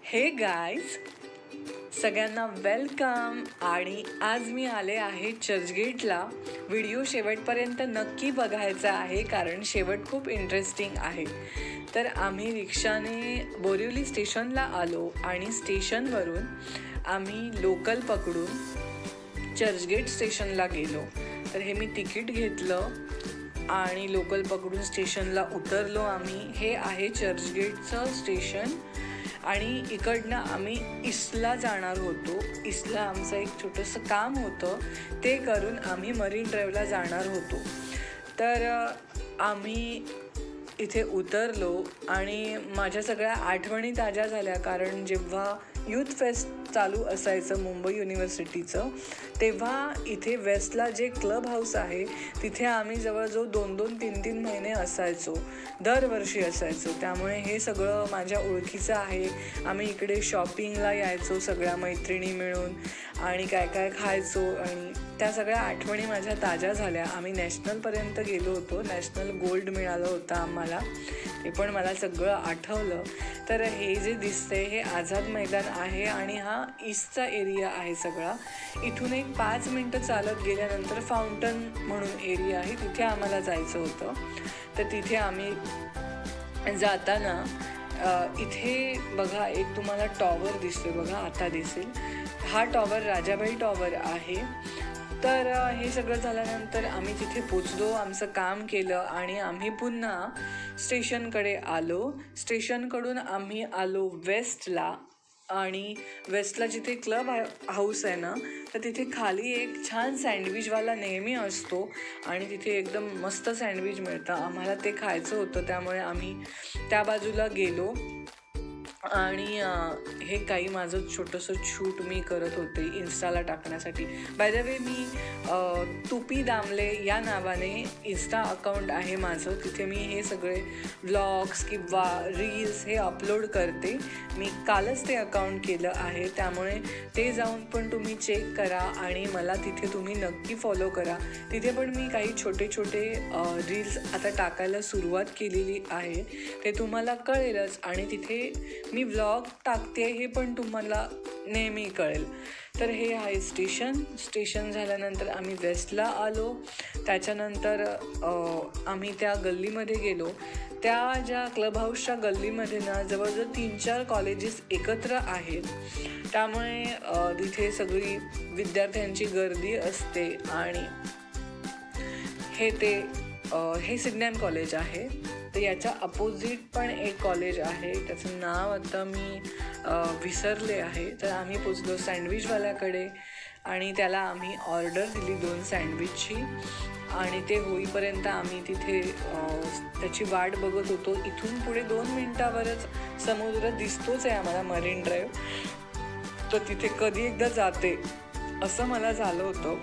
हे गाईज, सगळ्यांना वेलकम. आणि आज मी आले आहे चर्चगेटला. व्हिडिओ शेवटपर्यंत नक्की बघायचा आहे कारण शेवट खूप इंटरेस्टिंग आहे. तर आम्ही रिक्षाने बोरिवली स्टेशनला आलो आणि स्टेशनवरून आम्ही लोकल पकडून चर्चगेट स्टेशनला गेलो. तर हे मी तिकीट घेतलं आणि लोकल पकडून स्टेशनला उतरलो आम्ही. हे आहे चर्चगेटचं स्टेशन आणि इकडनं आम्ही ईस्टला जाणार होतो. ईस्टला आमचं एक छोटंसं काम होतं, ते करून आम्ही मरीन ड्राईव्हला जाणार होतो. तर आम्ही इथे उतरलो आणि माझ्या सगळ्या आठवणी ताज्या झाल्या कारण जेव्हा यूथ फेस्ट चालू असायचं मुंबई युनिव्हर्सिटीचं, तेव्हा इथे वेस्टला जे क्लब हाऊस आहे तिथे आम्ही जवळजवळ 2-3 महिने असायचो, दरवर्षी असायचो. त्यामुळे हे सगळं माझ्या ओळखीचं आहे. आम्ही इकडे शॉपिंगला यायचो सगळ्या मैत्रिणी मिळून आणि काय काय खायचो आणि त्या सगळ्या आठवणी माझ्या ताज्या झाल्या. आम्ही नॅशनलपर्यंत गेलो होतो, नॅशनल गोल्ड मिळालं होतं आम्हाला, ते पण मला सगळं आठवलं. तर हे जे दिसतंय हे आझाद मैदान आहे आणि हा ईस्टचा एरिया आहे सगळा. इथून एक 5 मिनटं चालत गेल्यानंतर फाउंटन म्हणून एरिया आहे, तिथे आम्हाला जायचं होतं. तर तिथे आम्ही जाताना इथे बघा एक तुम्हाला टॉवर दिसतोय बघा, आता दिसेल. हा टॉवर राजाबाई टॉवर आहे. तर हे सगळं झाल्यानंतर आम्ही तिथे पोचलो, आमचं काम केलं आणि आम्ही पुन्हा स्टेशनकडे आलो. स्टेशनकडून आम्ही आलो वेस्टला आणि वेस्टला जिथे क्लब हाऊस आहे ना, तर तिथे खाली एक छान सँडविचवाला नेहमी असतो आणि तिथे एकदम मस्त सँडविच मिळतं. आम्हाला ते खायचं होतं, त्यामुळे आम्ही त्या बाजूला गेलो. आणि हे काही माझं छोटंसं शूट मी करत होते इन्स्टाला टाकण्यासाठी. बाय द वे, मी तुपी दामले या नावाने इन्स्टा अकाउंट आहे माझं. तिथे मी हे सगळे व्लॉग्स किंवा रील्स हे अपलोड करते. मी कालच ते अकाउंट केलं आहे, त्यामुळे ते जाऊन पण तुम्ही चेक करा आणि मला तिथे तुम्ही नक्की फॉलो करा. तिथे पण मी काही छोटे छोटे रील्स आता टाकायला सुरुवात केलेली आहे, ते तुम्हाला कळेलच. आणि तिथे मी व्लॉग टाकते हे पण तुम्हाला नेहमी कळेल. तर हे आहे स्टेशन झाल्यानंतर आम्ही वेस्टला आलो. त्याच्यानंतर आम्ही त्या गल्लीमध्ये गेलो. त्या ज्या क्लब हाऊसच्या गल्लीमध्ये ना जवळजवळ 3-4 कॉलेजेस एकत्र आहेत, त्यामुळे तिथे सगळी विद्यार्थ्यांची गर्दी असते. आणि हे सिग्नॅन कॉलेज आहे. तर याच्या अपोजिट पण एक कॉलेज आहे, त्याचं नाव आता मी विसरले आहे. तर आम्ही पोचलो सँडविचवाल्याकडे आणि त्याला आम्ही ऑर्डर दिली 2 सँडविचची आणि ते होईपर्यंत आम्ही तिथे त्याची वाट बघत होतो. इथून पुढे 2 मिनटावरच समुद्र दिसतोच आहे आम्हाला, मरीन ड्राईव्ह. तर तिथे कधी एकदा जाते असं मला झालं होतं.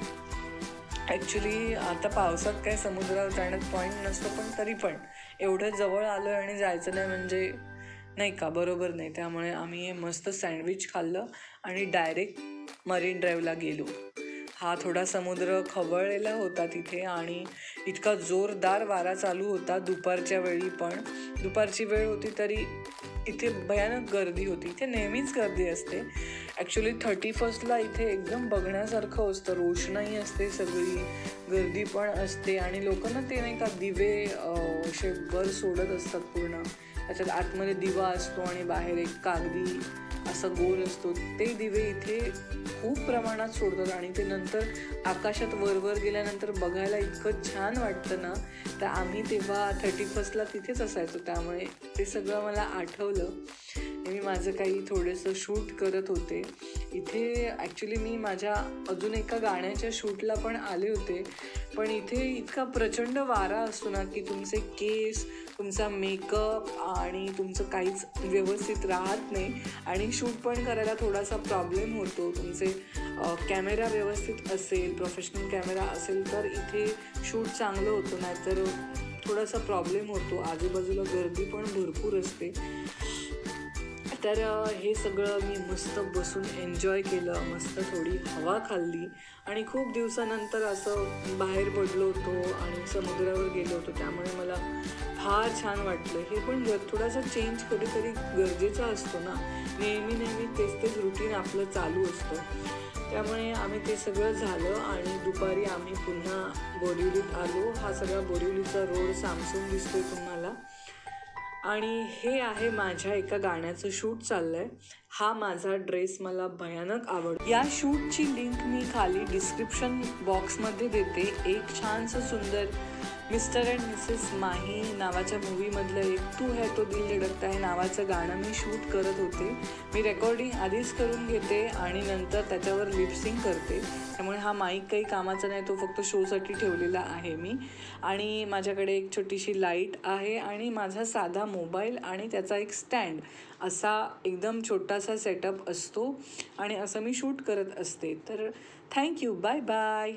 ॲक्च्युली आता पावसात काय समुद्रावर जाण्यात पॉईंट नसतो, पण तरी पण एवढं जवळ आलो आणि जायचं नाही म्हणजे नाही का, बरोबर नाही. त्यामुळे आम्ही हे मस्त सँडविच खाल्लं आणि डायरेक्ट मरीन ड्राईव्हला गेलो. हा थोडा समुद्र खवळलेला होता तिथे आणि इतका जोरदार वारा चालू होता दुपारच्या वेळी. पण दुपारची वेळ होती तरी इथे भयानक गर्दी होती. इथे नेहमीच गर्दी असते. ॲक्च्युली 31ला इथे एकदम बघण्यासारखं असतं, रोषणाई असते, सगळी गर्दी पण असते आणि लोक ना ते नाही का दिवे असे वर सोडत असतात पूर्ण. त्याच्यात आतमध्ये दिवा असतो आणि बाहेर एक कागदी असं गोल असतो. ते दिवे इथे खूप प्रमाणात सोडतात आणि ते नंतर आकाशात वरवर गेल्यानंतर बघायला इतकं छान वाटतं ना. तर आम्ही तेव्हा 31ला तिथेच असायचो, त्यामुळे ते सगळं मला आठवलं. मी माझं काही थोडंसं शूट करत होते इथे. ॲक्च्युली मी माझ्या अजून एका गाण्याच्या शूटला पण आले होते, पण इथे इतका प्रचंड वारा असतो ना की तुमचे केस, तुमचा मेकअप आणि तुमचं काहीच व्यवस्थित राहत नाही आणि शूट पण करायला थोडासा प्रॉब्लेम होतो. तुमचे कॅमेरा व्यवस्थित असेल, प्रोफेशनल कॅमेरा असेल तर इथे शूट चांगलं होतं, नाहीतर थोडासा प्रॉब्लेम होतो. आजूबाजूला गर्दी पण भरपूर असते. तर हे सगळं मी मस्त बसून एन्जॉय केलं, मस्त थोडी हवा खाल्ली आणि खूप दिवसानंतर असं बाहेर पडलो होतो आणि समुद्रावर गेलो होतो. त्यामुळे मला फार छान वाटलं. हे पण थोडासा चेंज कधीतरी गरजेचा असतो ना, नेहमी तेच रुटीन आपलं चालू असतं. त्यामुळे आम्ही ते सगळं झालं आणि दुपारी आम्ही पुन्हा बोरिवलीत आलो. हा सगळा बोरिवलीचा रोड सामसूम दिसतोय तुम्हाला. आणि हे आहे माझ्या एका गाण्याचं शूट चाललंय. हा माझा ड्रेस मला भयानक आवडतो. या शूटची लिंक मी खाली डिस्क्रिप्शन बॉक्समध्ये देते. एक छानसं सुंदर मिस्टर अँड मिसेस माही नावाच्या मूवीमधलं एक तू है तो दिल धडकता है नावाचं गाणं मी शूट करत होते. मी रेकॉर्डिंग आधीच करून घेते आणि नंतर त्याच्यावर लिपसिंग करते. त्यामुळे हा माईक काही कामाचा नाही, तो फक्त शोसाठी ठेवलेला आहे मी. आणि माझ्याकडे एक छोटीशी लाईट आहे आणि माझा साधा मोबाईल आणि त्याचा एक स्टँड, असा एकदम छोटासा सेटअप असतो आणि असं मी शूट करत असते. तर थँक्यू, बाय बाय.